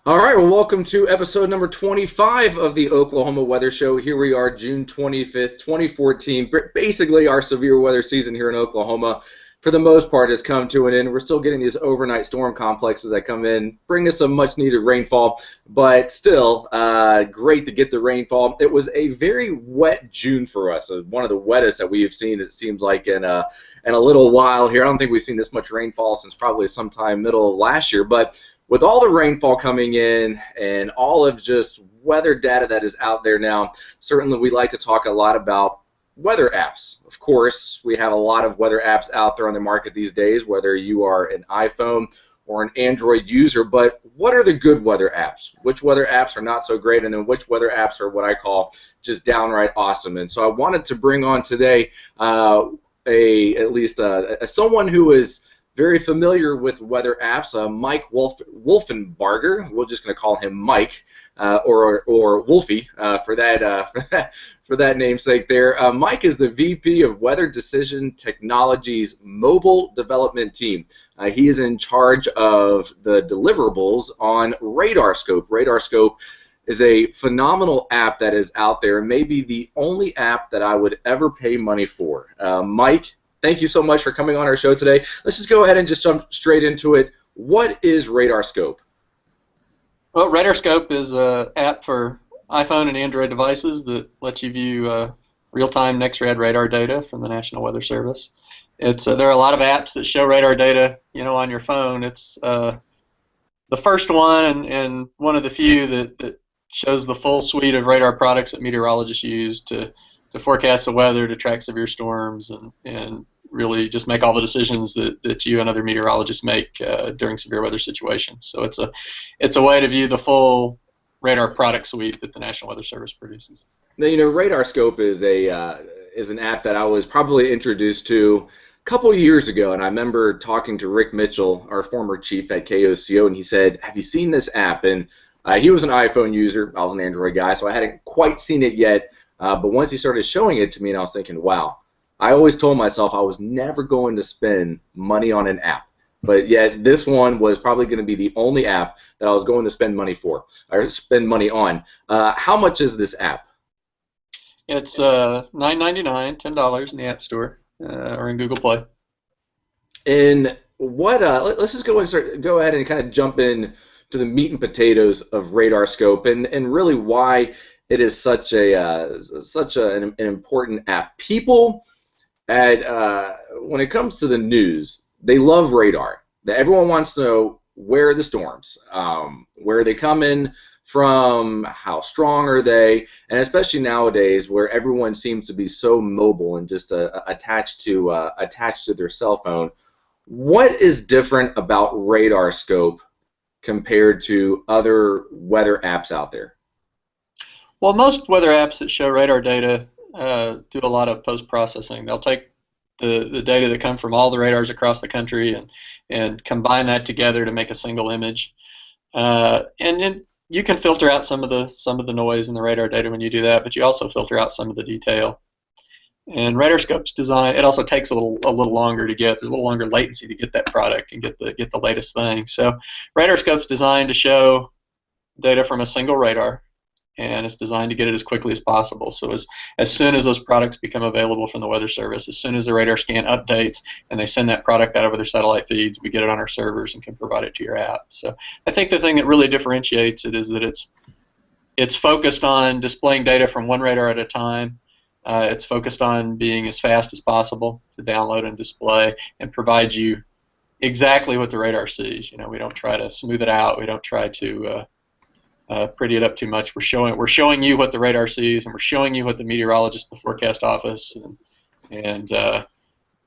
All right, well, welcome to episode number 25 of the Oklahoma Weather Show. Here we are, June 25th, 2014. Basically, our severe weather season here in Oklahoma, for the most part, has come to an end. We're still getting these overnight storm complexes that come in, bring us some much-needed rainfall, but still, great to get the rainfall. It was a very wet June for us, one of the wettest that we have seen, it seems like, in a little while here. I don't think we've seen this much rainfall since probably sometime middle of last year, but with all the rainfall coming in and all of just weather data that is out there now, certainly we like to talk a lot about weather apps. Of course, we have a lot of weather apps out there on the market these days, whether you are an iPhone or an Android user, but what are the good weather apps? Which weather apps are not so great, and then which weather apps are what I call just downright awesome? And so I wanted to bring on today someone who is very familiar with weather apps, Mike Wolfenbarger. We're just going to call him Mike or Wolfie for that namesake there. Mike is the VP of Weather Decision Technologies Mobile Development Team. He is in charge of the deliverables on RadarScope. RadarScope is a phenomenal app that is out there, and maybe the only app that I would ever pay money for. Mike, thank you so much for coming on our show today. Let's just go ahead and just jump straight into it. What is RadarScope? Well, RadarScope is an app for iPhone and Android devices that lets you view real-time NEXRAD radar data from the National Weather Service. There are a lot of apps that show radar data, on your phone. It's the first one and one of the few that shows the full suite of radar products that meteorologists use to forecast the weather, to track severe storms, and really just make all the decisions that you and other meteorologists make during severe weather situations. So it's a way to view the full radar product suite that the National Weather Service produces. Now, RadarScope is an app that I was probably introduced to a couple years ago, and I remember talking to Rick Mitchell, our former chief at KOCO, and he said, "Have you seen this app?" And he was an iPhone user. I was an Android guy, so I hadn't quite seen it yet. But once he started showing it to me, and I was thinking, wow, I always told myself I was never going to spend money on an app. But yet this one was probably going to be the only app that I was going to spend money on. How much is this app? It's $9.99, $10 in the App Store or in Google Play. And what? Let's just go ahead and kind of jump in to the meat and potatoes of RadarScope and really why it is such an important app. People when it comes to the news, they love radar. Everyone wants to know where are the storms, where are they coming from, how strong are they, and especially nowadays where everyone seems to be so mobile and just attached to their cell phone. What is different about RadarScope compared to other weather apps out there? Well, most weather apps that show radar data do a lot of post-processing. They'll take the data that come from all the radars across the country and combine that together to make a single image. And you can filter out some of the noise in the radar data when you do that, but you also filter out some of the detail. And RadarScope's design, it also takes a little longer to get. There's a little longer latency to get that product and get the latest thing. So RadarScope's designed to show data from a single radar, and it's designed to get it as quickly as possible. So as soon as those products become available from the Weather Service, as soon as the radar scan updates and they send that product out over their satellite feeds, we get it on our servers and can provide it to your app. So I think the thing that really differentiates it is that it's focused on displaying data from one radar at a time. It's focused on being as fast as possible to download and display and provide you exactly what the radar sees. We don't try to smooth it out. We don't try to pretty it up too much. We're showing you what the radar sees, and we're showing you what the meteorologist, the forecast office, and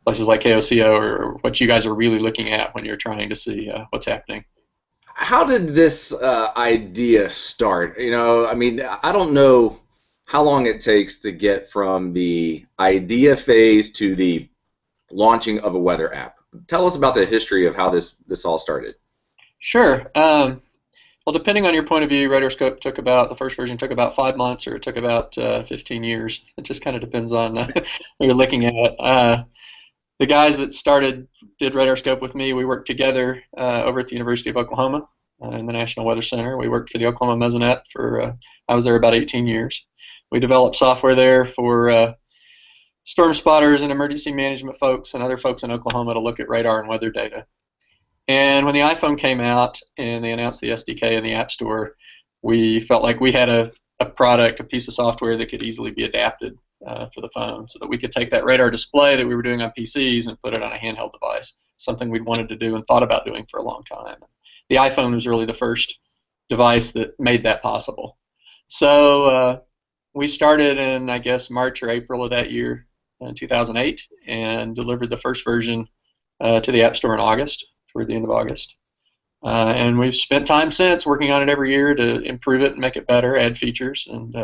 places like KOCO or what you guys are really looking at when you're trying to see what's happening. How did this idea start? I don't know how long it takes to get from the idea phase to the launching of a weather app. Tell us about the history of how this all started. Sure. Well, depending on your point of view, RadarScope the first version took about 5 months, or it took about 15 years. It just kind of depends on what you're looking at. The guys that did RadarScope with me, we worked together over at the University of Oklahoma. in the National Weather Center. We worked for the Oklahoma Mesonet for, I was there about 18 years. We developed software there for storm spotters and emergency management folks and other folks in Oklahoma to look at radar and weather data. And when the iPhone came out and they announced the SDK in the App Store, we felt like we had a product, a piece of software that could easily be adapted for the phone, so that we could take that radar display that we were doing on PCs and put it on a handheld device, something we'd wanted to do and thought about doing for a long time. The iPhone was really the first device that made that possible. So we started in, I guess, March or April of that year, in 2008, and delivered the first version to the App Store in August, toward the end of August. And we've spent time since working on it every year to improve it and make it better, add features, and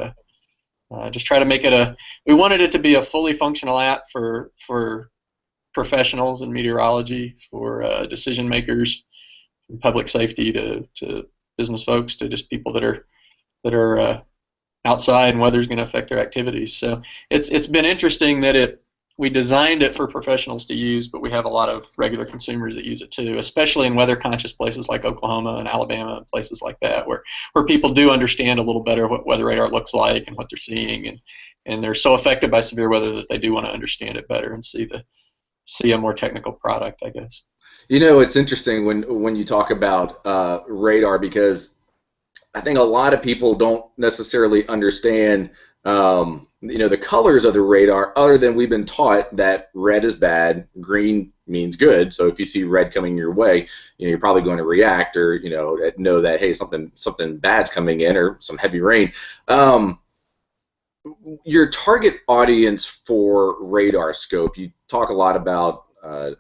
just try to make it we wanted it to be a fully functional app for professionals in meteorology, for decision makers, from public safety to business folks, to just people that are outside and weather's going to affect their activities. So it's been interesting that we designed it for professionals to use, but we have a lot of regular consumers that use it too, especially in weather-conscious places like Oklahoma and Alabama and places like that, where people do understand a little better what weather radar looks like and what they're seeing, and they're so affected by severe weather that they do want to understand it better and see a more technical product, I guess. You know, it's interesting when you talk about radar, because I think a lot of people don't necessarily understand the colors of the radar, other than we've been taught that red is bad, green means good. So if you see red coming your way, you're probably going to react, or know that, hey, something bad's coming in, or some heavy rain. Your target audience for Radar Scope, you talk a lot about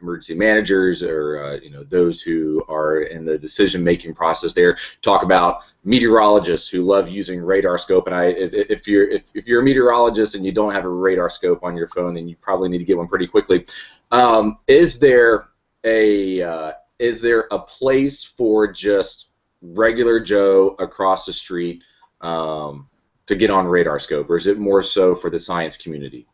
emergency managers, or those who are in the decision-making process there. Talk about meteorologists who love using Radar Scope, and if you're a meteorologist and you don't have a Radar Scope on your phone, then you probably need to get one pretty quickly. Is there a place for just regular Joe across the street to get on Radar Scope, or is it more so for the science community?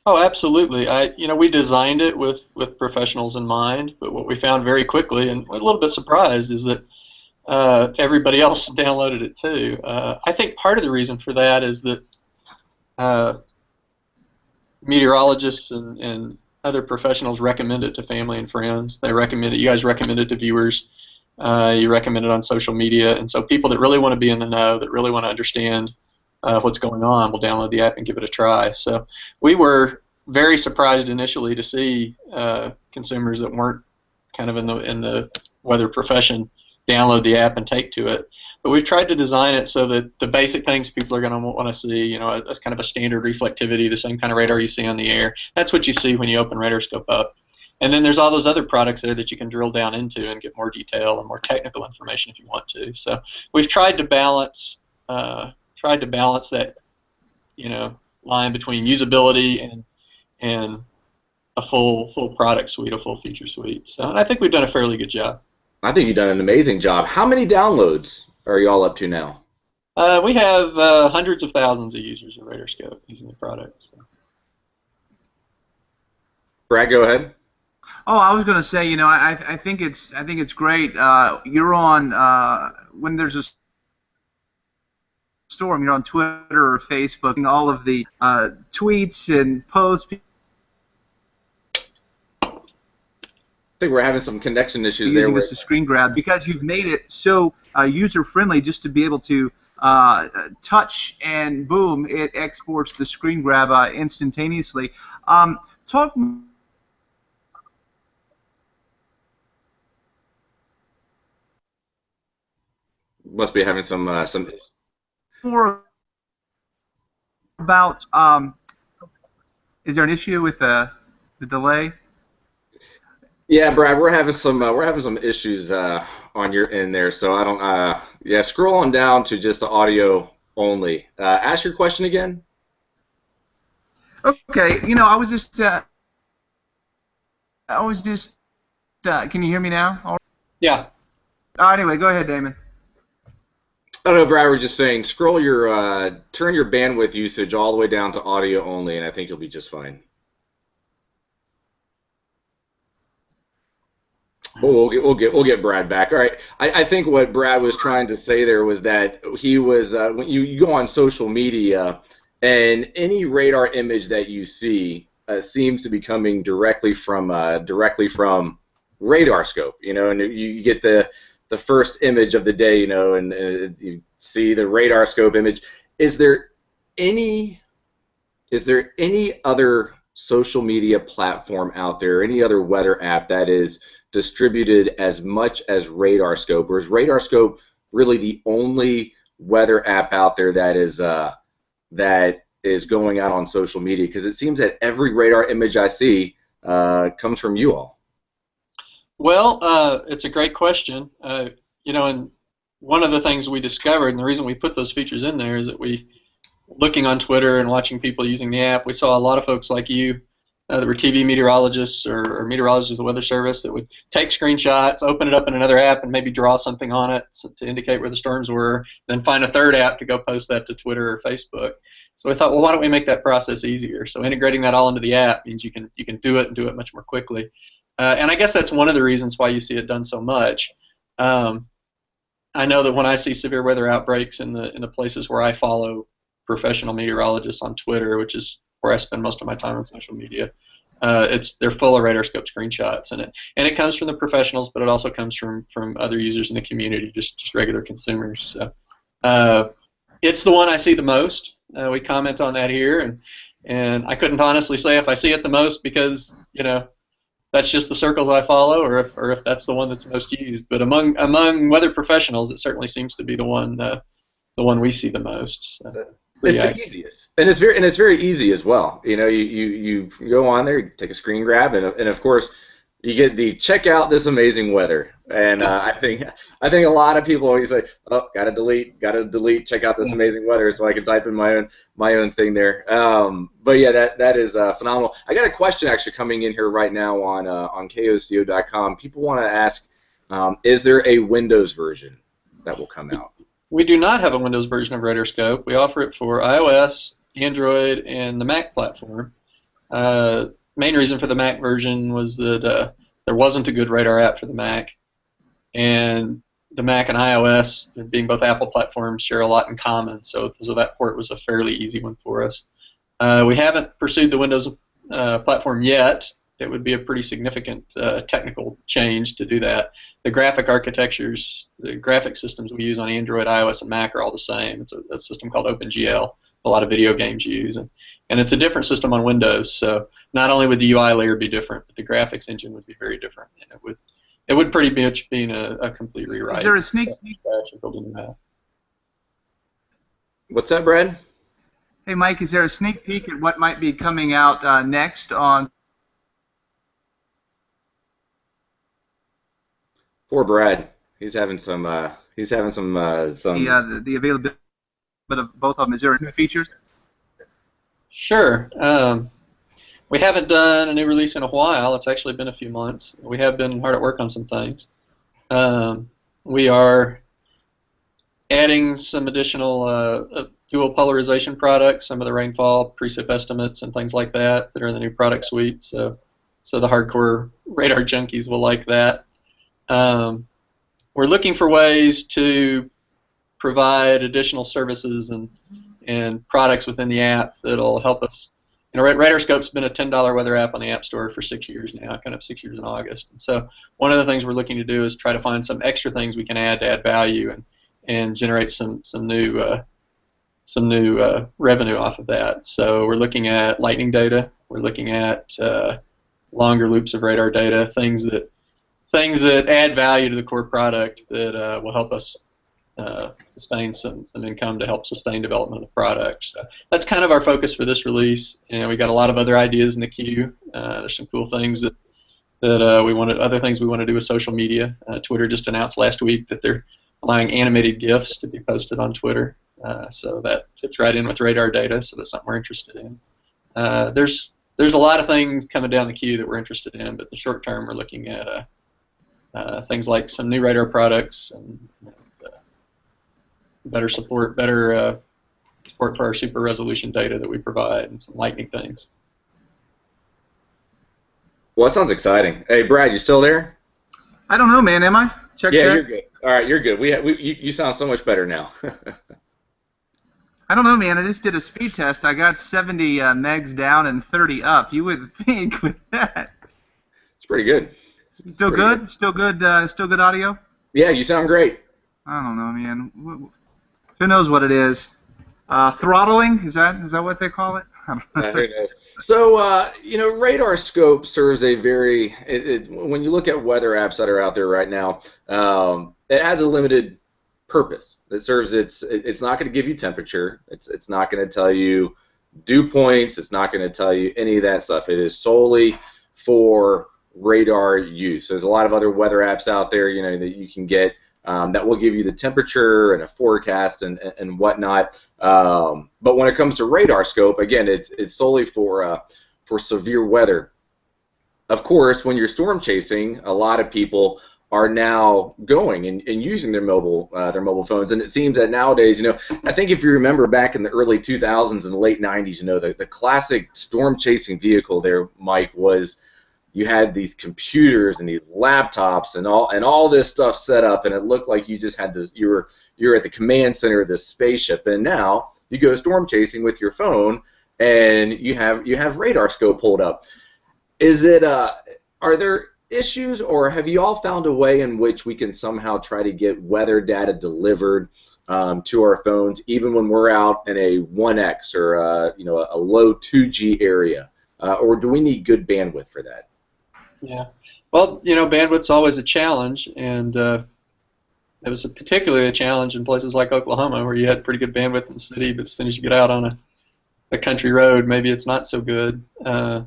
Oh, absolutely. We designed it with professionals in mind, but what we found very quickly, and we're a little bit surprised, is that everybody else downloaded it too. I think part of the reason for that is that meteorologists and other professionals recommend it to family and friends. They recommend it. You guys recommend it to viewers. You recommend it on social media, and so people that really want to be in the know, that really want to understand what's going on, will download the app and give it a try. So we were very surprised initially to see consumers that weren't kind of in the weather profession download the app and take to it. But we've tried to design it so that the basic things people are going to want to see, as kind of a standard reflectivity, the same kind of radar you see on the air. That's what you see when you open Radar Scope up. And then there's all those other products there that you can drill down into and get more detail and more technical information if you want to. So we've tried to balance that, line between usability and a full product suite, a full feature suite. So, and I think we've done a fairly good job. I think you've done an amazing job. How many downloads are you all up to now? We have hundreds of thousands of users of Radar Scope using the product. So. Brad, go ahead. Oh, I was going to say, I think it's great. You're on when there's a storm. You're on Twitter or Facebook, and all of the tweets and posts. I think we're having some connection issues using there. This to screen grab, because you've made it so user-friendly, just to be able to touch and boom, it exports the screen grab instantaneously. Talk must be having some more about. Is there an issue with the delay? Yeah, Brad, we're having some issues on your end there, so I don't. Yeah, scroll on down to just the audio only. Ask your question again. Okay, I was just. Can you hear me now? Yeah. Anyway, go ahead, Damon. I don't know, Brad. We're just saying, turn your bandwidth usage all the way down to audio only, and I think you'll be just fine. Well, we'll get Brad back. All right. I think what Brad was trying to say there was that he was when you go on social media and any radar image that you see seems to be coming directly from radar scope. And you get the first image of the day. And you see the radar scope image. Is there any is there any other social media platform out there, any other weather app that is distributed as much as RadarScope, or is RadarScope really the only weather app out there that is going out on social media? Because it seems that every radar image I see comes from you all. Well, it's a great question. And one of the things we discovered, and the reason we put those features in there, is that looking on Twitter and watching people using the app, we saw a lot of folks like you that were TV meteorologists or meteorologists with the Weather Service that would take screenshots, open it up in another app, and maybe draw something on it to indicate where the storms were, then find a third app to go post that to Twitter or Facebook. So we thought, well, why don't we make that process easier? So integrating that all into the app means you can do it and do it much more quickly. And I guess that's one of the reasons why you see it done so much. I know that when I see severe weather outbreaks in the places where I follow professional meteorologists on Twitter, which is where I spend most of my time on social media, they're full of RadarScope screenshots, and it comes from the professionals, but it also comes from other users in the community, just regular consumers. So it's the one I see the most. We comment on that here, and I couldn't honestly say if I see it the most because that's just the circles I follow, or if that's the one that's most used. But among weather professionals, it certainly seems to be the one we see the most. So, it's the easiest, and it's very easy as well. You go on there, you take a screen grab, and of course you get the check out this amazing weather. And I think a lot of people always say, oh, gotta delete, check out this amazing weather, so I can type in my own thing there. But yeah, that is phenomenal. I got a question actually coming in here right now on KOCO.com. People want to ask, is there a Windows version that will come out? We do not have a Windows version of RadarScope. We offer it for iOS, Android, and the Mac platform. Main reason for the Mac version was that there wasn't a good radar app for the Mac, and the Mac and iOS, being both Apple platforms, share a lot in common, so that port was a fairly easy one for us. We haven't pursued the Windows platform yet. It would be a pretty significant technical change to do that. The graphic architectures, the graphic systems we use on Android, iOS, and Mac are all the same. It's a system called OpenGL. A lot of video games use, and it's a different system on Windows. So not only would the UI layer be different, but the graphics engine would be very different, and it would pretty much be a complete rewrite. Is there a sneak peek? What's that, Brad? Hey, Mike, is there a sneak peek at what might be coming out next on? Poor Brad. He's having some The availability of both of them. Is there new features? Sure. We haven't done a new release in a while. It's actually been a few months. We have been hard at work on some things. We are adding some additional dual polarization products, some of the rainfall precip estimates and things like that are in the new product suite. So the hardcore radar junkies will like that. We're looking for ways to provide additional services and products within the app that'll help us. RadarScope's been a $10 weather app on the App Store for 6 years now, kind of 6 years in August. And so one of the things we're looking to do is try to find some extra things we can add to add value and generate some new revenue off of that. So we're looking at lightning data. We're looking at longer loops of radar data, things that add value to the core product that will help us sustain some income to help sustain development of the product. So that's kind of our focus for this release, and we got a lot of other ideas in the queue. There's some cool things that other things we want to do with social media. Twitter just announced last week that they're allowing animated GIFs to be posted on Twitter, so that fits right in with radar data. So that's something we're interested in. There's a lot of things coming down the queue that we're interested in, but in the short term we're looking at things like some new radar products and better support for our super resolution data that we provide, and some lightning things. Well, that sounds exciting. Hey, Brad, you still there? I don't know, man. Am I? Check, Yeah, check. you're good. All right, you're good. You sound so much better now. I don't know, man. I just did a speed test. I got 70 megs down and 30 up. You would think with that. It's pretty good. Still Pretty good? Still good? Still good audio? Yeah, you sound great. I don't know, man. Who knows what it is? Throttling? Is that what they call it? I don't know. Who knows? So, Radar Scope serves a very, when you look at weather apps that are out there right now, it has a limited purpose. It serves it's not going to give you temperature. It's not going to tell you dew points. It's not going to tell you any of that stuff. It is solely for radar use. There's a lot of other weather apps out there, that you can get that will give you the temperature and a forecast and whatnot. But when it comes to Radar Scope, again, it's solely for severe weather. Of course, when you're storm chasing, a lot of people are now going and using their mobile phones, and it seems that nowadays, I think if you remember back in the early 2000s and the late 90s, the classic storm chasing vehicle there, Mike, was you had these computers and these laptops and all this stuff set up, and it looked like you just had this. You're at the command center of this spaceship, and now you go storm chasing with your phone, and you have Radar Scope pulled up. Are there issues, or have you all found a way in which we can somehow try to get weather data delivered to our phones, even when we're out in a 1X or a low 2G area, or do we need good bandwidth for that? Yeah. Well, bandwidth's always a challenge, and it was particularly a challenge in places like Oklahoma, where you had pretty good bandwidth in the city, but as soon as you get out on a country road, maybe it's not so good. A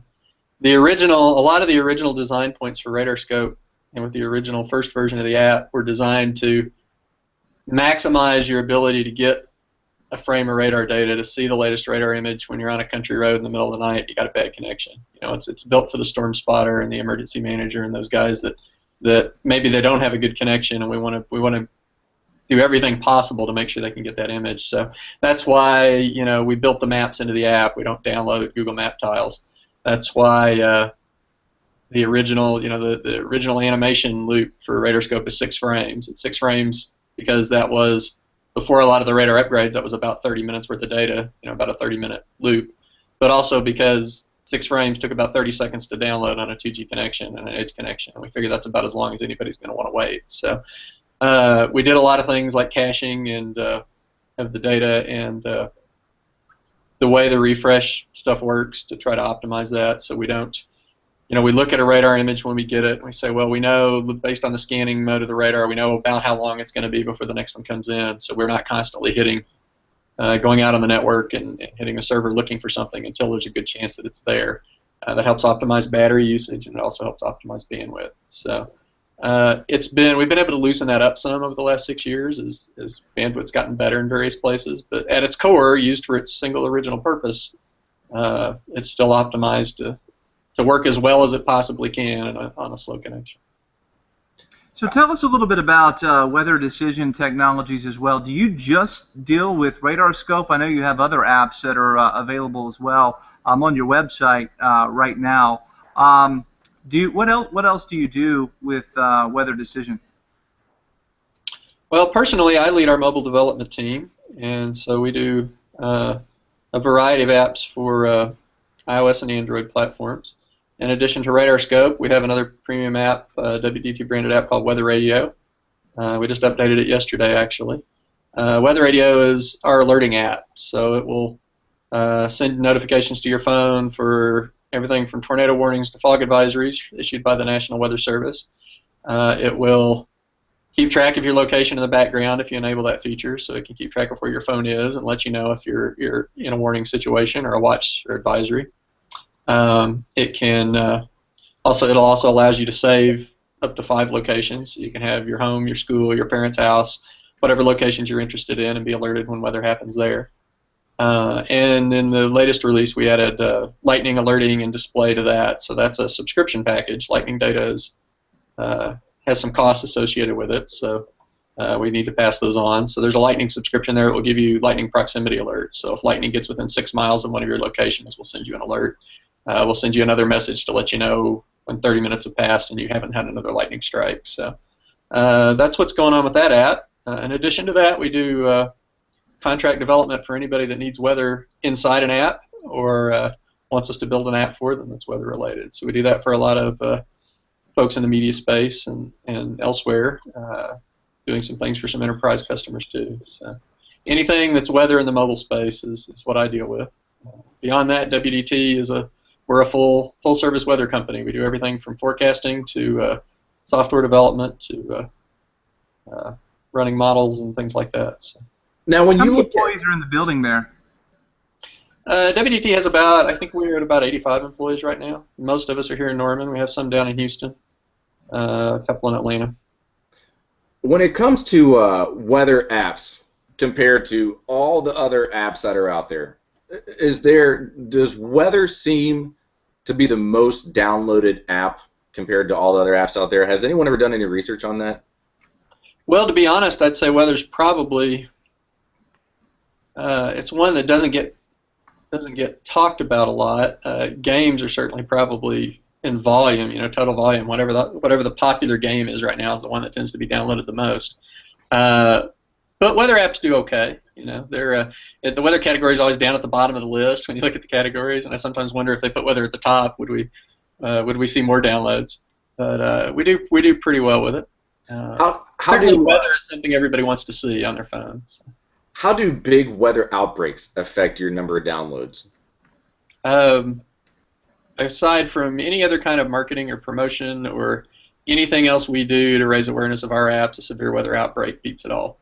lot of the original design points for Radar Scope, and with the original first version of the app, were designed to maximize your ability to get a frame of radar data, to see the latest radar image when you're on a country road in the middle of the night. You got a bad connection. It's built for the storm spotter and the emergency manager and those guys that maybe they don't have a good connection, and we want to do everything possible to make sure they can get that image. So that's why we built the maps into the app. We don't download Google Map tiles. That's why the original the original animation loop for Radar Scope is 6 frames. It's 6 frames because that was before a lot of the radar upgrades. That was about 30 minutes worth of data, about a 30-minute loop, but also because 6 frames took about 30 seconds to download on a 2G connection and an Edge connection, and we figured that's about as long as anybody's going to want to wait. So we did a lot of things like caching and of the data and the way the refresh stuff works to try to optimize that, so we don't. We look at a radar image when we get it, and we say, well, we know based on the scanning mode of the radar, we know about how long it's going to be before the next one comes in, so we're not constantly going out on the network and hitting the server looking for something until there's a good chance that it's there. That helps optimize battery usage, and it also helps optimize bandwidth. So we've been able to loosen that up some over the last 6 years as bandwidth's gotten better in various places, but at its core, used for its single original purpose, it's still optimized to work as well as it possibly can on a slow connection. So tell us a little bit about weather decision technologies as well. Do you just deal with Radar Scope? I know you have other apps that are available as well on your website right now. What else do you do with weather decision? Well, personally, I lead our mobile development team, and so we do a variety of apps for iOS and Android platforms. In addition to Radar Scope, we have another premium app, WDT branded app called Weather Radio. We just updated it yesterday, actually. Weather Radio is our alerting app, so it will send notifications to your phone for everything from tornado warnings to fog advisories issued by the National Weather Service. It will keep track of your location in the background if you enable that feature, so it can keep track of where your phone is and let you know if you're in a warning situation or a watch or advisory. It'll also allows you to save up to 5 locations. So you can have your home, your school, your parents' house, whatever locations you're interested in, and be alerted when weather happens there. And in the latest release, we added lightning alerting and display to that. So that's a subscription package. Lightning data has some costs associated with it, so we need to pass those on. So there's a lightning subscription there that will give you lightning proximity alerts. So if lightning gets within 6 miles of one of your locations, we'll send you an alert. We'll send you another message to let you know when 30 minutes have passed and you haven't had another lightning strike. So that's what's going on with that app. In addition to that, we do contract development for anybody that needs weather inside an app or wants us to build an app for them that's weather related. So we do that for a lot of folks in the media space and elsewhere, doing some things for some enterprise customers too. So anything that's weather in the mobile space is what I deal with. Beyond that, WDT we're a full service weather company. We do everything from forecasting to software development to running models and things like that. So. Now, when How you many look employees are in the building there? WDT has I think we're at about 85 employees right now. Most of us are here in Norman. We have some down in Houston, a couple in Atlanta. when it comes to weather apps compared to all the other apps that are out there, does weather seem to be the most downloaded app compared to all the other apps out there? Has anyone ever done any research on that? Well, to be honest, I'd say weather's probably it's one that doesn't get talked about a lot. Games are certainly probably in volume, total volume, whatever the popular game is right now is the one that tends to be downloaded the most. But weather apps do okay. They're the weather category is always down at the bottom of the list when you look at the categories, and I sometimes wonder if they put weather at the top, would we see more downloads? But we do pretty well with it. How Certainly do weather is something everybody wants to see on their phones. How do big weather outbreaks affect your number of downloads? Aside from any other kind of marketing or promotion or anything else we do to raise awareness of our apps, a severe weather outbreak beats it all.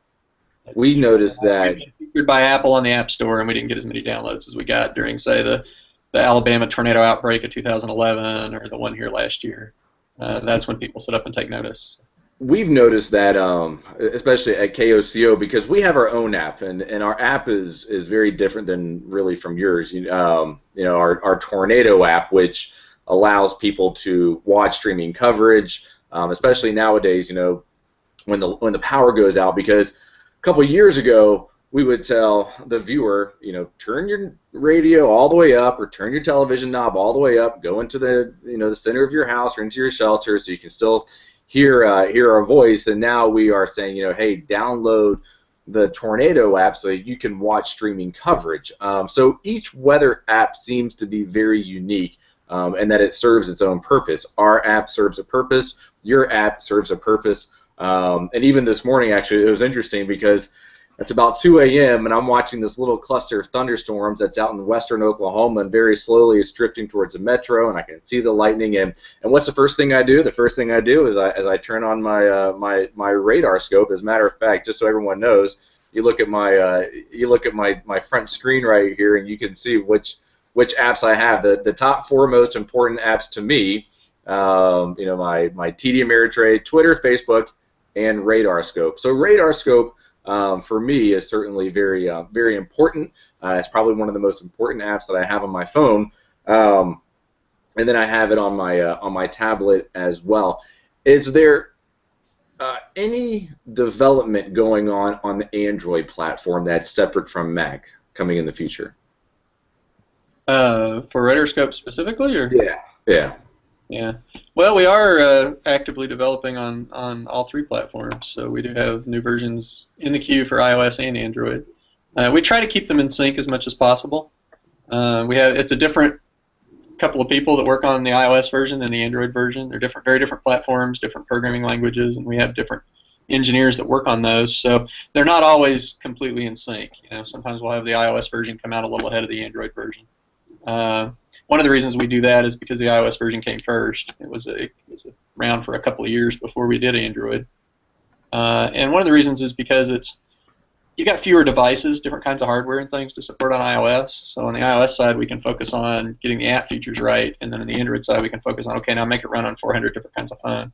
We noticed that We were featured by Apple on the App Store, and we didn't get as many downloads as we got during, say, the Alabama tornado outbreak of 2011 or the one here last year. That's when people sit up and take notice. we've noticed that, especially at KOCO, because we have our own app, and our app is very different than really from yours. Our Tornado app, which allows people to watch streaming coverage, especially nowadays, when the power goes out. Because a couple of years ago, we would tell the viewer, turn your radio all the way up, or turn your television knob all the way up, go into the the center of your house or into your shelter, so you can still hear our voice. And now we are saying, hey, download the Tornado app so that you can watch streaming coverage. So each weather app seems to be very unique, and that it serves its own purpose. Our app serves a purpose. Your app serves a purpose. And even this morning, actually, it was interesting because it's about 2 a.m. and I'm watching this little cluster of thunderstorms that's out in western Oklahoma, and very slowly it's drifting towards the metro, and I can see the lightning. And what's the first thing I do? The first thing I do is I turn on my radar scope. As a matter of fact, just so everyone knows, you look at my front screen right here, and you can see which apps I have. The top 4 most important apps to me, my TD Ameritrade, Twitter, Facebook, and Radar Scope. So Radar Scope, for me, is certainly very very important. It's probably one of the most important apps that I have on my phone, and then I have it on my tablet as well. Is there any development going on the Android platform that's separate from Mac coming in the future? For Radar Scope specifically, or? Yeah. Well, we are actively developing on all 3 platforms, so we do have new versions in the queue for iOS and Android. We try to keep them in sync as much as possible. It's a different couple of people that work on the iOS version than the Android version. They're very different platforms, different programming languages, and we have different engineers that work on those, so they're not always completely in sync. Sometimes we'll have the iOS version come out a little ahead of the Android version. One of the reasons we do that is because the iOS version came first. It was around for a couple of years before we did Android. And one of the reasons is because you got fewer devices, different kinds of hardware and things to support on iOS. So on the iOS side, we can focus on getting the app features right, and then on the Android side, we can focus on, okay, now make it run on 400 different kinds of phone.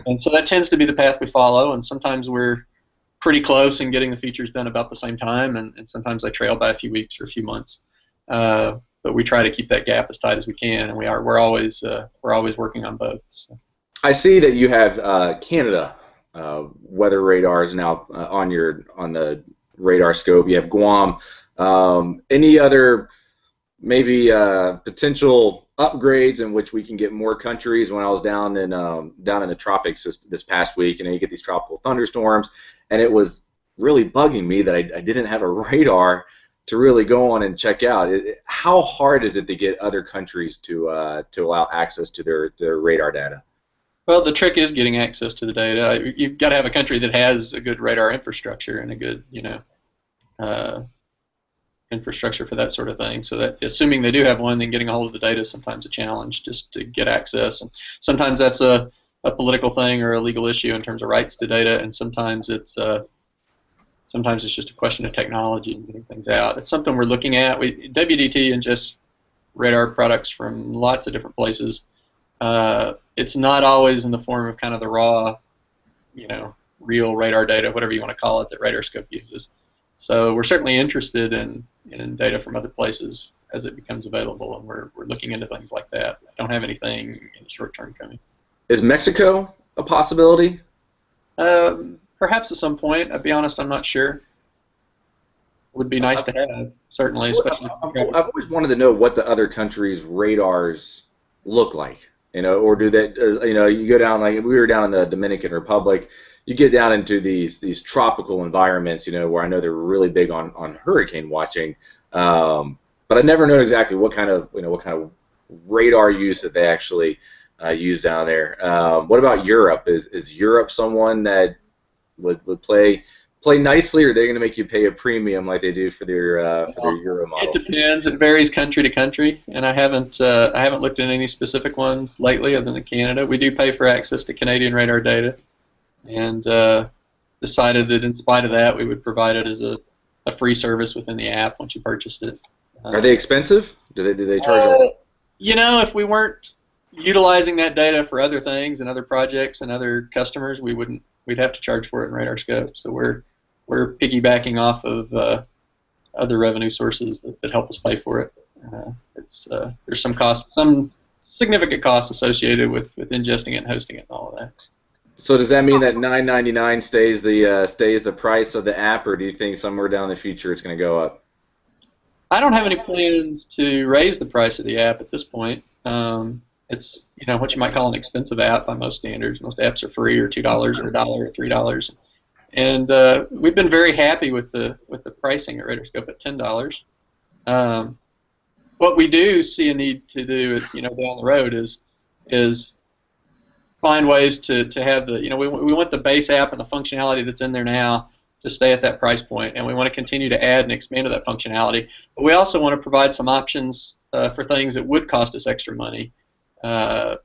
And so that tends to be the path we follow, and sometimes we're pretty close in getting the features done about the same time, and sometimes they trail by a few weeks or a few months. But we try to keep that gap as tight as we can, and we're always working on both. So. I see that you have Canada weather radars now on the Radar Scope. You have Guam. Any other maybe potential upgrades in which we can get more countries. When I was down in the tropics this past week, you get these tropical thunderstorms, and it was really bugging me that I didn't have a radar to really go on and check out. How hard is it to get other countries to allow access to their radar data? Well, the trick is getting access to the data. You've got to have a country that has a good radar infrastructure and a good, infrastructure for that sort of thing. So that, assuming they do have one, then getting a hold of the data is sometimes a challenge just to get access. And sometimes that's a political thing or a legal issue in terms of rights to data, and sometimes it's just a question of technology and getting things out. It's something we're looking at. WDT ingests radar products from lots of different places. It's not always in the form of kind of the raw, real radar data, whatever you want to call it, that RadarScope uses. So we're certainly interested in data from other places as it becomes available, and we're looking into things like that. I don't have anything in the short term coming. Is Mexico a possibility? Perhaps at some point. I'll be honest, I'm not sure. Would be nice to have, certainly, especially. I've always wanted to know what the other countries' radars look like. Or do they? You go down, like we were down in the Dominican Republic. You get down into these tropical environments, where I know they're really big on hurricane watching. But I never known exactly what kind of radar use that they actually use down there. What about Europe? Is Europe someone that would play nicely, or are they going to make you pay a premium like they do for their Euro model? It depends. It varies country to country, and I haven't looked at any specific ones lately other than Canada. We do pay for access to Canadian radar data, and decided that in spite of that, we would provide it as a free service within the app once you purchased it. Are they expensive? Do they charge a lot? If we weren't utilizing that data for other things and other projects and other customers, we'd have to charge for it in RadarScope. So we're piggybacking off of other revenue sources that help us pay for it. There's some significant costs associated with ingesting it and hosting it and all of that. So does that mean that $9.99 stays the price of the app, or do you think somewhere down the future it's going to go up? I don't have any plans to raise the price of the app at this point. It's what you might call an expensive app by most standards. Most apps are free, or $2 or $1 or $3, and we've been very happy with the pricing at RadarScope at $10. What we do see a need to do is down the road is find ways to have the we want the base app and the functionality that's in there now to stay at that price point, and we want to continue to add and expand to that functionality. But we also want to provide some options for things that would cost us extra money. To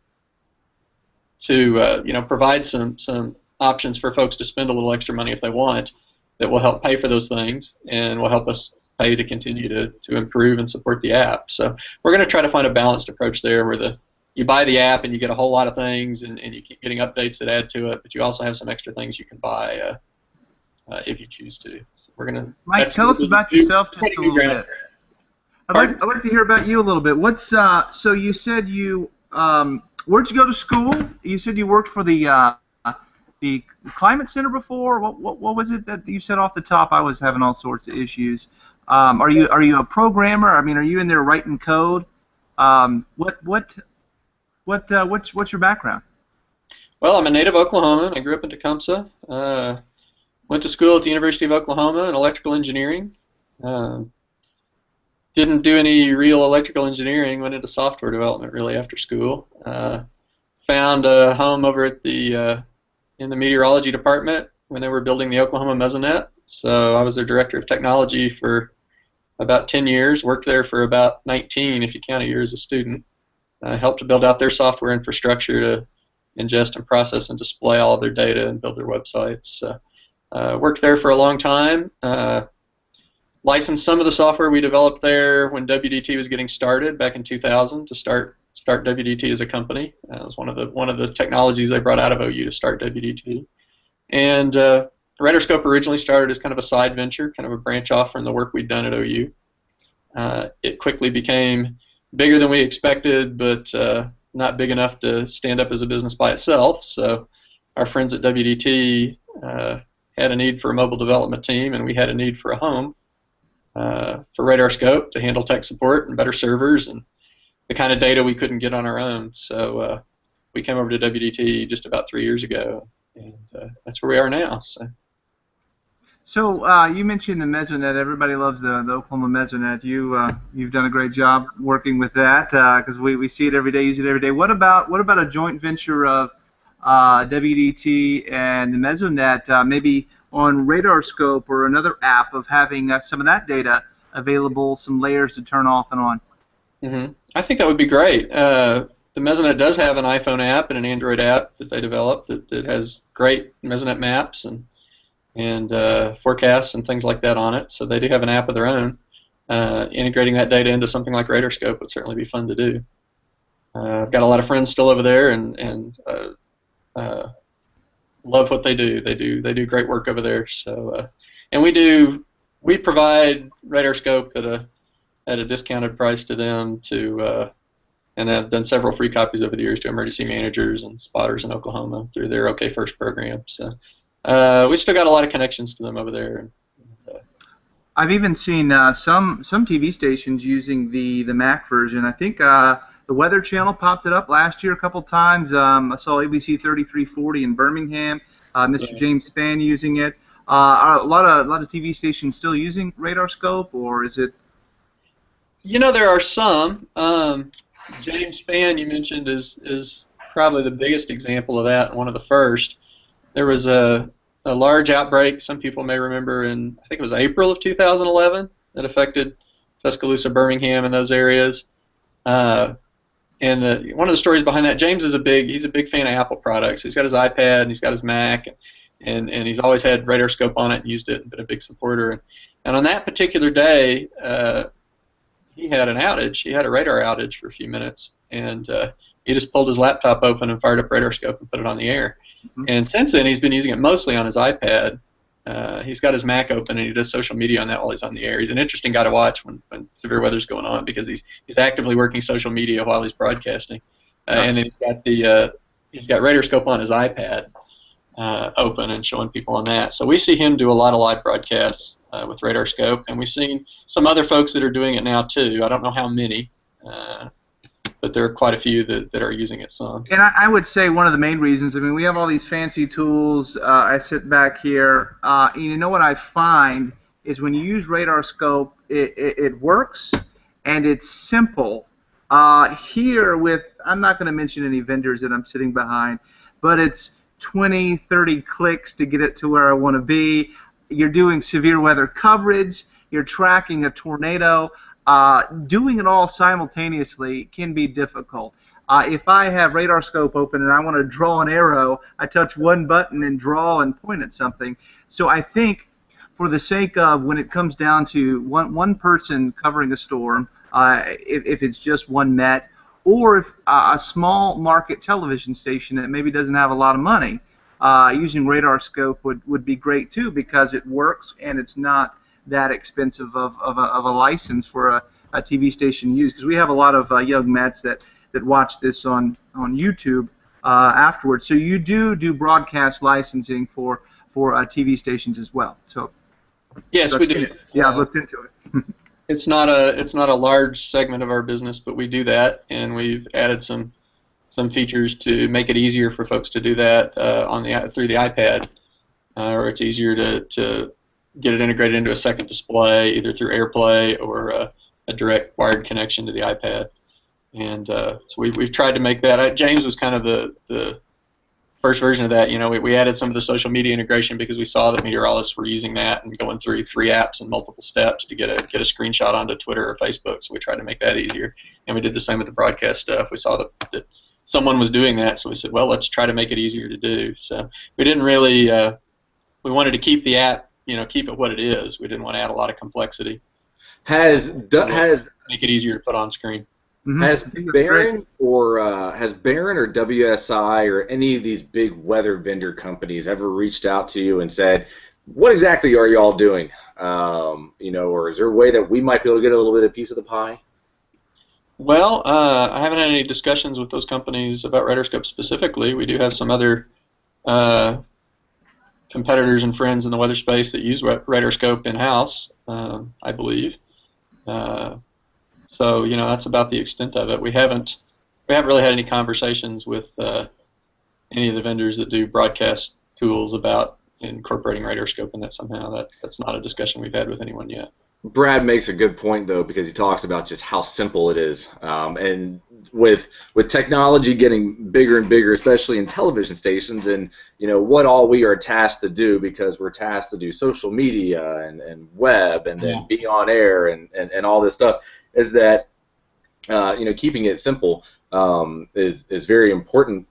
provide some options for folks to spend a little extra money if they want, that will help pay for those things and will help us pay to continue to improve and support the app. So we're going to try to find a balanced approach there, where you buy the app and you get a whole lot of things and you keep getting updates that add to it, but you also have some extra things you can buy if you choose to. So we're going to. Mike, tell us about yourself just a little bit. I'd like to hear about you a little bit. So you said you where'd you go to school? You said you worked for the Climate Center before. What was it that you said off the top? I was having all sorts of issues. Are you a programmer? I mean, are you in there writing code? What's your background? Well, I'm a native Oklahoman. I grew up in Tecumseh. Went to school at the University of Oklahoma in electrical engineering. Didn't do any real electrical engineering. Went into software development really after school. Found a home over at in the meteorology department when they were building the Oklahoma Mesonet. So I was their director of technology for about 10 years. Worked there for about 19 if you count a year as a student. Helped to build out their software infrastructure to ingest and process and display all of their data and build their websites. Worked there for a long time. Licensed some of the software we developed there when WDT was getting started back in 2000 to start WDT as a company. It was one of the technologies they brought out of OU to start WDT. And RadarScope originally started as kind of a side venture, kind of a branch off from the work we'd done at OU. It quickly became bigger than we expected, but not big enough to stand up as a business by itself. So our friends at WDT had a need for a mobile development team, and we had a need for a home for RadarScope to handle tech support and better servers and the kind of data we couldn't get on our own. So we came over to WDT just about 3 years ago, and that's where we are now. So you mentioned the Mesonet. Everybody loves the Oklahoma Mesonet. You've done a great job working with that because we see it every day, use it every day. What about a joint venture of WDT and the Mesonet, maybe on RadarScope or another app of having some of that data available, some layers to turn off and on? Mm-hmm. I think that would be great. The Mesonet does have an iPhone app and an Android app that they developed that has great Mesonet maps and forecasts and things like that on it. So they do have an app of their own. Integrating that data into something like RadarScope would certainly be fun to do. I've got a lot of friends still over there, and love what they do. They do great work over there. So and we provide RadarScope at a discounted price to them and I've done several free copies over the years to emergency managers and spotters in Oklahoma through their OK First program. So we still got a lot of connections to them over there. I've even seen some TV stations using the Mac version. I think the Weather Channel popped it up last year a couple times. I saw ABC 3340 in Birmingham. Mr. James Spann using it. Are a lot of TV stations still using RadarScope, or is it? There are some. James Spann, you mentioned, is probably the biggest example of that, one of the first. There was a large outbreak, some people may remember, in I think it was April of 2011, that affected Tuscaloosa, Birmingham, and those areas. And one of the stories behind that, James is a big fan of Apple products. He's got his iPad and he's got his Mac, and he's always had RadarScope on it and used it and been a big supporter. And on that particular day, he had an outage. He had a radar outage for a few minutes, and he just pulled his laptop open and fired up RadarScope and put it on the air. Mm-hmm. And since then, he's been using it mostly on his iPad. He's got his Mac open, and he does social media on that while he's on the air. He's an interesting guy to watch when severe weather's going on because he's actively working social media while he's broadcasting. And then he's got RadarScope on his iPad open and showing people on that. So we see him do a lot of live broadcasts with RadarScope, and we've seen some other folks that are doing it now too. I don't know how many, but there are quite a few that are using it some. And I would say one of the main reasons, I mean, we have all these fancy tools. I sit back here. You know what I find is when you use RadarScope, it works, and it's simple. Here I'm not going to mention any vendors that I'm sitting behind, but it's 20, 30 clicks to get it to where I want to be. You're doing severe weather coverage. You're tracking a tornado. Doing it all simultaneously can be difficult. If I have RadarScope open and I want to draw an arrow, I touch one button and draw and point at something. So I think for the sake of when it comes down to one person covering a storm, if it's just one Met, or if a small market television station that maybe doesn't have a lot of money, using RadarScope would be great too, because it works and it's not that expensive of a license for a TV station to use. Because we have a lot of young Mets that watch this on YouTube afterwards. So you do broadcast licensing for TV stations as well. So yes, we do. Yeah, I've looked into it. It's not a large segment of our business, but we do that, and we've added some features to make it easier for folks to do that through the iPad, or it's easier to get it integrated into a second display, either through AirPlay or a direct wired connection to the iPad. And so we've tried to make that. James was kind of the first version of that. We added some of the social media integration because we saw that meteorologists were using that and going through 3 apps and multiple steps to get a screenshot onto Twitter or Facebook. So we tried to make that easier, and we did the same with the broadcast stuff. We saw that someone was doing that, so we said, well, let's try to make it easier to do. So we didn't really we wanted to keep the app, keep it what it is. We didn't want to add a lot of complexity. Has make it easier to put on screen. Mm-hmm. Has Barron or WSI or any of these big weather vendor companies ever reached out to you and said, what exactly are you all doing? Or is there a way that we might be able to get a little bit of piece of the pie? Well, I haven't had any discussions with those companies about RadarScope specifically. We do have some other competitors and friends in the weather space that use RadarScope in-house, I believe. So that's about the extent of it. We haven't really had any conversations with any of the vendors that do broadcast tools about incorporating RadarScope in that somehow. That's not a discussion we've had with anyone yet. Brad makes a good point though, because he talks about just how simple it is, and with technology getting bigger and bigger, especially in television stations, and what all we are tasked to do, because we're tasked to do social media and web and then be on air and all this stuff, is that keeping it simple is very important,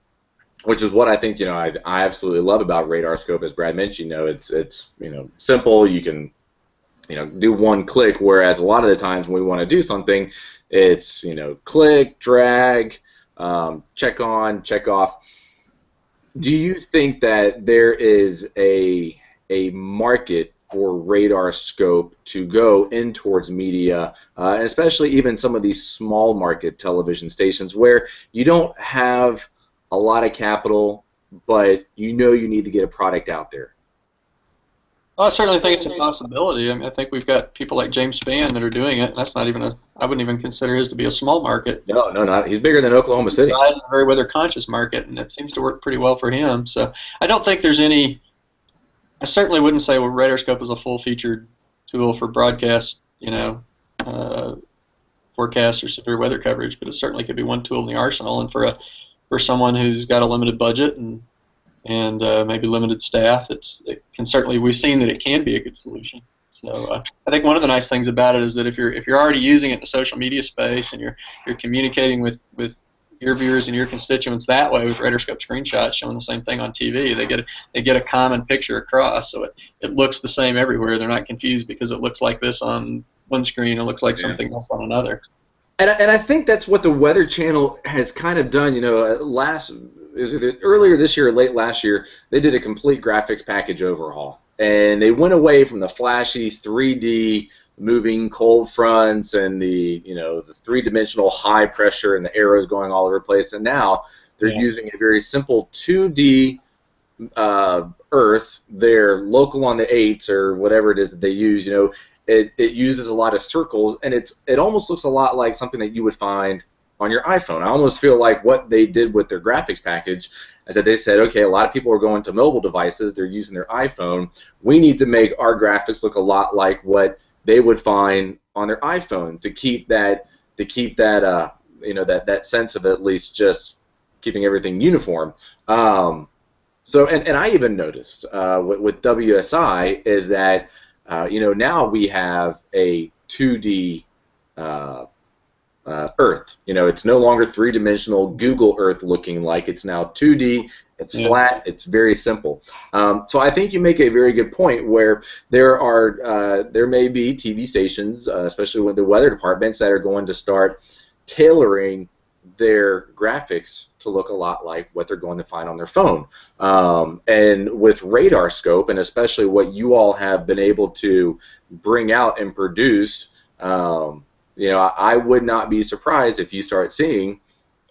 which is what I think I absolutely love about RadarScope. As Brad mentioned, it's simple. You can do one click, whereas a lot of the times when we want to do something, it's click, drag, check on, check off. Do you think that there is a market for RadarScope to go in towards media, and especially even some of these small market television stations where you don't have a lot of capital, but you need to get a product out there? Well, I certainly think it's a possibility. I mean, I think we've got people like James Spann that are doing it. And that's not even I wouldn't even consider his to be a small market. No, not. He's bigger than Oklahoma City. He's a very weather-conscious market, and it seems to work pretty well for him. So I don't think there's any. I certainly wouldn't say RadarScope is a full-featured tool for broadcast, forecast or severe weather coverage, but it certainly could be one tool in the arsenal. And for someone who's got a limited budget and maybe limited staff, it can certainly, we've seen that it can be a good solution. So I think one of the nice things about it is that if you're already using it in the social media space and you're communicating with your viewers and your constituents that way with RadarScope screenshots showing the same thing on TV, they get a common picture across, so it looks the same everywhere. They're not confused because it looks like this on one screen, it looks like something else on another. And I think that's what the Weather Channel has kind of done. Earlier this year or late last year, they did a complete graphics package overhaul, and they went away from the flashy 3D moving cold fronts and the three-dimensional high pressure and the arrows going all over the place, and now they're using a very simple 2D Earth. They're local on the 8s or whatever it is that they use. It uses a lot of circles, and it almost looks a lot like something that you would find on your iPhone. I almost feel like what they did with their graphics package is that they said, okay, a lot of people are going to mobile devices, they're using their iPhone, we need to make our graphics look a lot like what they would find on their iPhone to keep that that sense of at least just keeping everything uniform. So I even noticed with WSI is that now we have a 2D Earth. It's no longer three-dimensional Google Earth looking like. It's now 2D. It's flat. It's very simple. So I think you make a very good point where there may be TV stations, especially with the weather departments, that are going to start tailoring their graphics to look a lot like what they're going to find on their phone. And with RadarScope, and especially what you all have been able to bring out and produce, I would not be surprised if you start seeing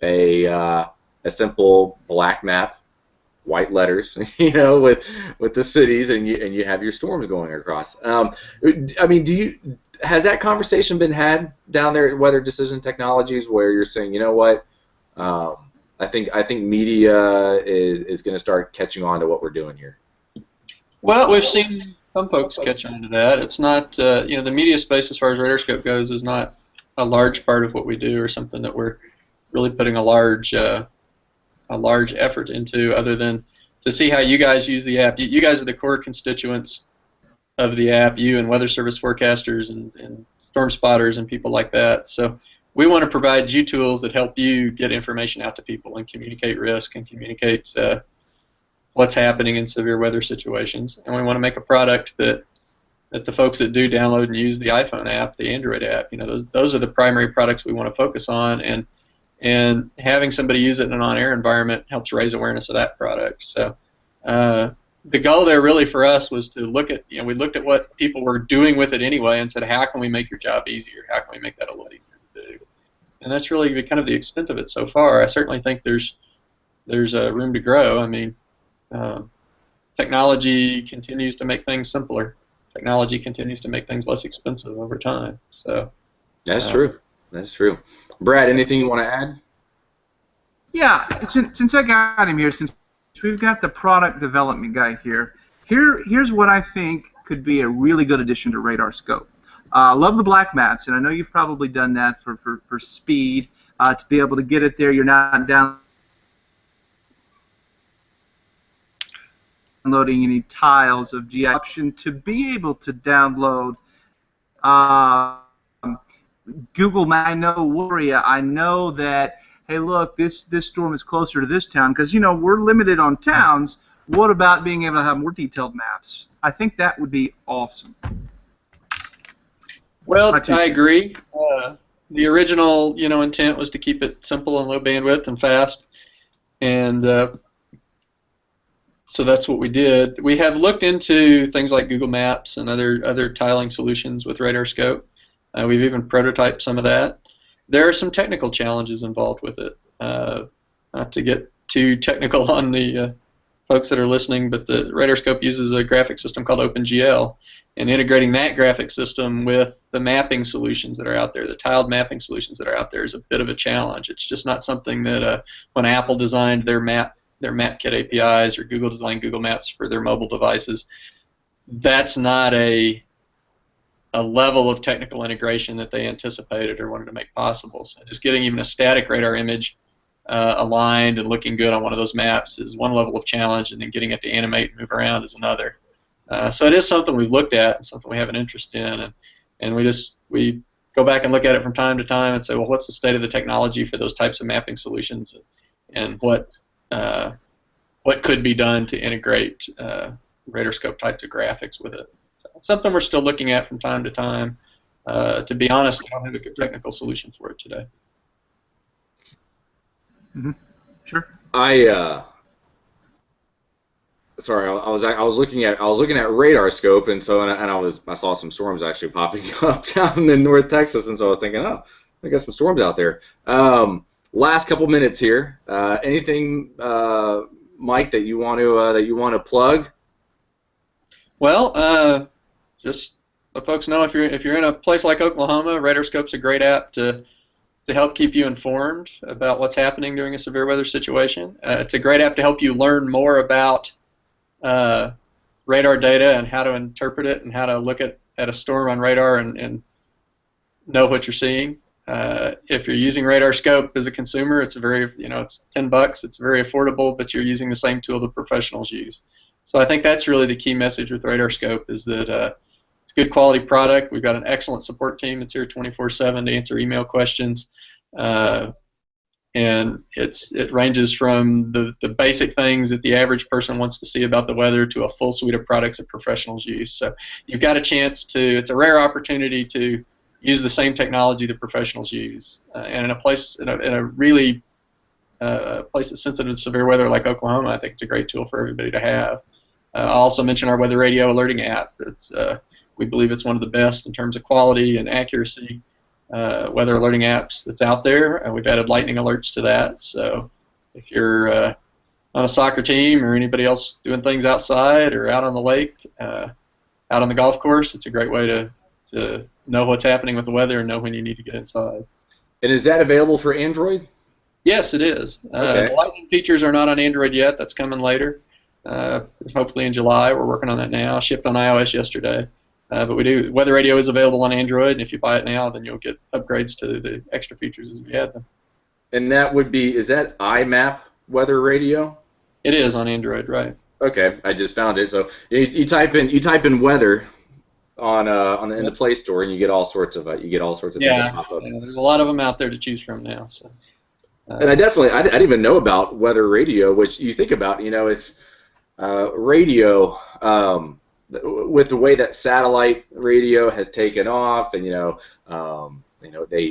a simple black map, white letters, with the cities, and you have your storms going across. Has that conversation been had down there at Weather Decision Technologies, where you're saying, I think media is going to start catching on to what we're doing here? Well, we've seen some folks catch on to that. It's not, the media space as far as RadarScope goes is not a large part of what we do or something that we're really putting a large effort into, other than to see how you guys use the app. You guys are the core constituents of the app, you and weather service forecasters and storm spotters and people like that. So we want to provide you tools that help you get information out to people and communicate risk and communicate what's happening in severe weather situations. And we want to make a product that the folks that do download and use the iPhone app, the Android app, those are the primary products we want to focus on, and having somebody use it in an on-air environment helps raise awareness of that product. So the goal there really for us was to look at, we looked at what people were doing with it anyway and said, how can we make your job easier? How can we make that a lot easier to do? And that's really kind of the extent of it so far. I certainly think there's room to grow. I mean, technology continues to make things simpler. Technology continues to make things less expensive over time. So that's true. That's true. Brad, anything you want to add? Yeah, since I got him here, since we've got the product development guy here's what I think could be a really good addition to RadarScope. Love the black maps, and I know you've probably done that for speed, to be able to get it there. You're not downloading any tiles of GI option to be able to download Google Maps. I know Warrior. I know that, hey, look, this storm is closer to this town, because we're limited on towns. What about being able to have more detailed maps? I think that would be awesome. Well, I agree. The original, intent was to keep it simple and low bandwidth and fast, and so that's what we did. We have looked into things like Google Maps and other tiling solutions with RadarScope. We've even prototyped some of that. There are some technical challenges involved with it. Not to get too technical on the folks that are listening, but the RadarScope uses a graphic system called OpenGL, and integrating that graphic system with the mapping solutions that are out there, the tiled mapping solutions that are out there, is a bit of a challenge. It's just not something that when Apple designed their MapKit APIs, or Google designed Google Maps for their mobile devices, that's not a level of technical integration that they anticipated or wanted to make possible. So just getting even a static radar image aligned and looking good on one of those maps is one level of challenge, and then getting it to animate and move around is another. So it is something we've looked at and something we have an interest in, and we go back and look at it from time to time and say, well, what's the state of the technology for those types of mapping solutions, and what could be done to integrate RadarScope type of graphics with it. So it's something we're still looking at from time to time. To be honest, we don't have a good technical solution for it today. Mm-hmm. Sure. Sorry, I was looking at RadarScope, and I saw some storms actually popping up down in North Texas, and so I was thinking, oh, I got some storms out there. Last couple minutes here. Anything, Mike, that you want to plug? Well, just let folks know, if you're in a place like Oklahoma, RadarScope's a great app to help keep you informed about what's happening during a severe weather situation. It's a great app to help you learn more about radar data and how to interpret it and how to look at a storm on radar and know what you're seeing. If you're using RadarScope as a consumer, it's it's $10. It's very affordable, but you're using the same tool the professionals use. So I think that's really the key message with RadarScope, is that it's a good quality product. We've got an excellent support team that's here 24/7 to answer email questions, and it ranges from the basic things that the average person wants to see about the weather to a full suite of products that professionals use. So you've got a chance it's a rare opportunity to use the same technology that professionals use, and in a place really place that's sensitive to severe weather like Oklahoma, I think it's a great tool for everybody to have. I'll also mention our Weather Radio alerting app. We believe it's one of the best in terms of quality and accuracy weather alerting apps that's out there. We've added lightning alerts to that, so if you're on a soccer team or anybody else doing things outside or out on the lake, out on the golf course, it's a great way to know what's happening with the weather and know when you need to get inside. And is that available for Android? Yes, it is. Okay. The lightning features are not on Android yet. That's coming later. Hopefully in July. We're working on that now. Shipped on iOS yesterday. But Weather Radio is available on Android, and if you buy it now, then you'll get upgrades to the extra features as we add them. And is that IMAP Weather Radio? It is on Android, right? Okay, I just found it. So you type in weather in the Play Store, and you get all sorts of things that pop up. Yeah, there's a lot of them out there to choose from now. So. And I didn't even know about Weather Radio, which you think about, it's radio. With the way that satellite radio has taken off, and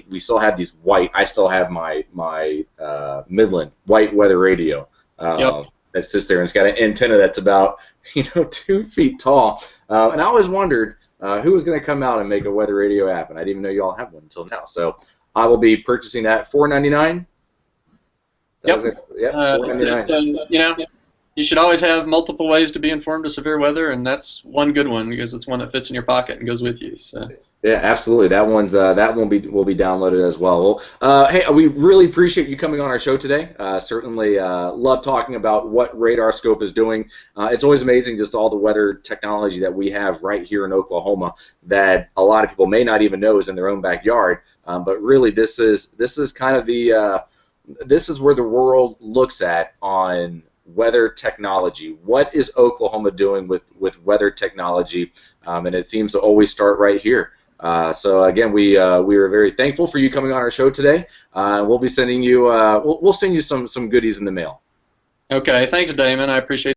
we still have these white. I still have my Midland white weather radio that sits there, and it's got an antenna that's about 2 feet tall. And I always wondered who was going to come out and make a weather radio app, and I didn't even know you all have one until now. So I will be purchasing that $4.99. Yep. $4.99. You should always have multiple ways to be informed of severe weather, and that's one good one because it's one that fits in your pocket and goes with you. So Yeah, absolutely. That one's that one will be downloaded as well. Well, hey, we really appreciate you coming on our show today. Certainly love talking about what RadarScope is doing. It's always amazing just all the weather technology that we have right here in Oklahoma that a lot of people may not even know is in their own backyard. But really, this is kind of the this is where the world looks at on weather technology. What is Oklahoma doing with weather technology? And it seems to always start right here. So again, we are very thankful for you coming on our show today. We'll be sending you we'll send you some goodies in the mail. Okay, thanks, Damon. I appreciate